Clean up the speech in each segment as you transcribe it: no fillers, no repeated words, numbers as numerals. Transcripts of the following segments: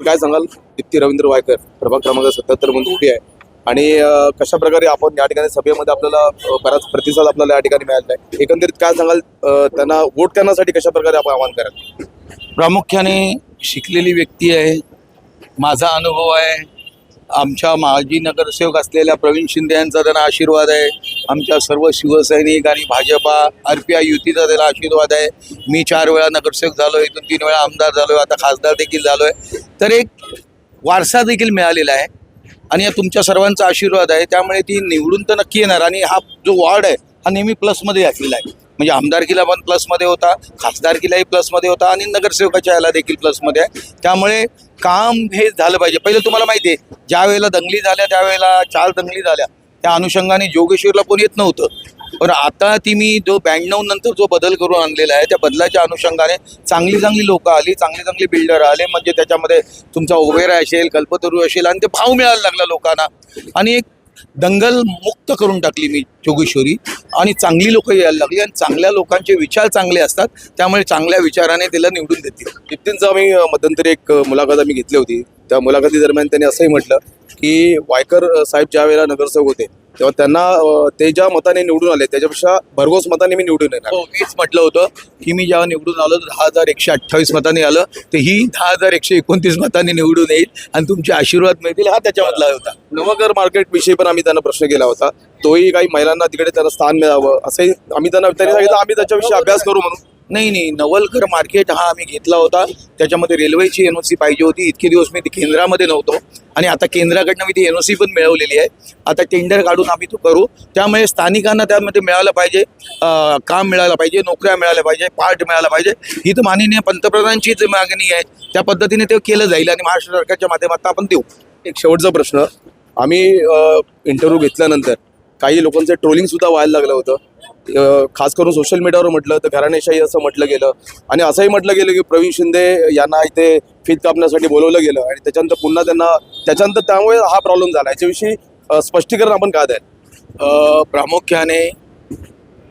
काय सांगाल दीप्ती रवींद्र वायकर प्रभाग क्रमांक 77 मधून उभी आहे आणि कशा प्रकारे आपण या ठिकाणी सभेमध्ये आपल्याला बराच प्रतिसाद आपल्याला या ठिकाणी मिळाला आहे, एकंदरीत काय सांगाल त्यांना वोट करण्यासाठी कशा प्रकारे आपण आवाहन कराल? प्रामुख्याने शिकलेली व्यक्ती आहे, माझा अनुभव आहे, आमच्या माजी नगरसेवक असलेल्या प्रवीण शिंदे यांचा त्यांना आशीर्वाद आहे, आमच्या सर्व शिवसैनिक आणि भाजपा RPI युतीचा त्याला आशीर्वाद आहे. मी 4 वेळा नगरसेवक झालो आहे, 3 वेळा आमदार झालो आहे, आता खासदार देखील झालो आहे. तर एक वारसा देखील मिळालेला आहे आणि या तुमच्या सर्वांचा आशीर्वाद आहे, त्यामुळे ती निवडून तर नक्की येणार. आणि हा जो वॉर्ड आहे हा नेहमी प्लसमध्ये असलेला आहे, म्हणजे आमदारकीला पण प्लसमध्ये होता, खासदारकीलाही प्लसमध्ये होता आणि नगरसेवकाच्या याला देखील प्लसमध्ये आहे. त्यामुळे काम हे झालं पाहिजे. पहिलं तुम्हाला माहिती आहे, ज्या वेळेला दंगली झाल्या त्यावेळेला 4 दंगली झाल्या, त्या अनुषंगाने जोगेश्वरला कोण येत नव्हतं. पण आता ती मी जो 92 नंतर जो बदल करून आणलेला आहे, त्या बदलाच्या अनुषंगाने चांगली लोक आली, चांगले बिल्डर आले, म्हणजे त्याच्यामध्ये तुमचा ओबेरा असेल, कल्पतरू असेल, आणि ते भाव मिळायला लागला लोकांना. आणि एक दंगल मुक्त करून टाकली मी जोगेश्वरी, आणि चांगली लोक यायला लागली, आणि चांगल्या लोकांचे विचार चांगले असतात, त्यामुळे चांगल्या विचाराने त्याला निवडून देतील. दीप्तींचा आम्ही मध्यंतरी एक मुलाखत आम्ही घेतली होती. त्या मुलाखती दरम्यान त्यांनी असंही म्हटलं की वायकर साहेब ज्या वेळेला नगरसेवक होते तेव्हा त्यांना ते ज्या मताने निवडून आले त्याच्यापेक्षा भरघोस मताने मी निवडून येणार. हो, मीच म्हटलं होतं की मी जेव्हा निवडून आलो तर 10,128 मतांनी आलं, तर ही 10,129 मतांनी निवडून येईल आणि तुमचे आशीर्वाद मिळतील, हा त्याच्यामधला होता. नवघर मार्केट विषयी पण आम्ही त्यांना प्रश्न केला होता, तोही काही महिलांना तिकडे त्यांना स्थान मिळावं असंही आम्ही त्यांनी सांगितलं आम्ही त्याच्याविषयी अभ्यास करू म्हणून. नाही, नवलकर मार्केट हा आम्ही घेतला होता, त्याच्यामध्ये रेल्वेची NOC पाहिजे होती. इतके दिवस मी केंद्रामध्ये नव्हतो आणि आता केंद्राकडनं मी ती NOC पण मिळवलेली आहे. आता टेंडर काढून आम्ही तो करू, त्यामुळे स्थानिकांना त्यामध्ये मिळालं पाहिजे, काम मिळालं पाहिजे, नोकऱ्या मिळाल्या पाहिजे, पार्ट मिळाला पाहिजे. ही तर माननीय पंतप्रधानांचीच मागणी आहे, त्या पद्धतीने ते केलं जाईल आणि महाराष्ट्र सरकारच्या माध्यमातून आपण देऊ. एक शेवटचा प्रश्न, आम्ही इंटरव्ह्यू घेतल्यानंतर काही लोकांचं ट्रोलिंग सुद्धा व्हायला लागलं होतं. खास करून सोशल मीडियावर म्हटलं तर घराणेशाही असं म्हटलं गेलं, आणि असंही म्हटलं गेलं की प्रवीण शिंदे यांना इथे फीत कापण्यासाठी बोलवलं गेलं आणि त्याच्यानंतर पुन्हा त्याच्यानंतर त्यामुळे हा प्रॉब्लेम झाला. याच्याविषयी स्पष्टीकरण आपण काय द्याल? प्रामुख्याने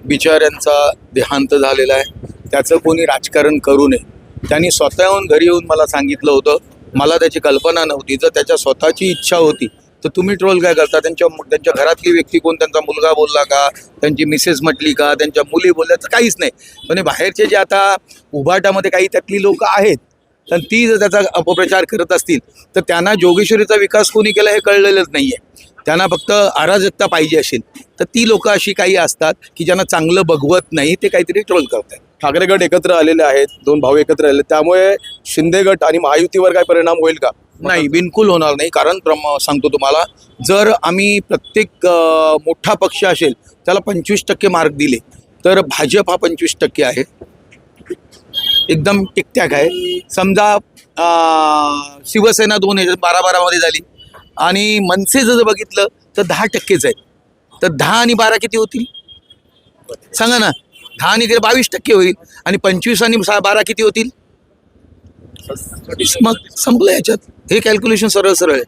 बिचाऱ्यांचा देहांत झालेला आहे, त्याचं कोणी राजकारण करू नये. त्यांनी स्वतःहून घरी येऊन मला सांगितलं होतं, मला त्याची कल्पना नव्हती. जर त्याच्या स्वतःची इच्छा होती तर तुम्ही ट्रोल काय करता? त्यांच्या घरातली व्यक्ती कोण, त्यांचा मुलगा बोलला का, त्यांची मिसेस म्हटली का, त्यांच्या मुली बोलल्या, तर काहीच नाही. पण बाहेरचे जे आता उभाटामध्ये काही त्यातली लोक आहेत, तर ती जर त्याचा अपप्रचार करत असतील तर त्यांना जोगेश्वरीचा विकास कोणी केला हे कळलेलंच नाही आहे. त्यांना फक्त अराजकता पाहिजे असेल तर ती लोक अशी काही असतात की ज्यांना चांगलं बघवत नाही, ते काहीतरी ट्रोल करतात. ठाकरे गट एकत्र आलेले आहेत, 2 भाऊ एकत्र आले, त्यामुळे शिंदे गट आणि महायुतीवर काय परिणाम होईल का? नाही, बिलकुल होणार नाही. कारण सांगतो तुम्हाला, जर आम्ही प्रत्येक मोठा पक्ष असेल त्याला 25% मार्क दिले तर भाजप हा 25% आहे, एकदम टिकटॅक आहे. समजा शिवसेना 2012 मध्ये झाली आणि मनसेचं जर बघितलं तर 10%च आहे, तर 10 आणि 12 किती होतील सांगा ना? 10 आणि 22% होईल, आणि 25 आणि 12 किती होतील? मग संपलं याच्यात. हे कॅल्क्युलेशन सरळ आहे.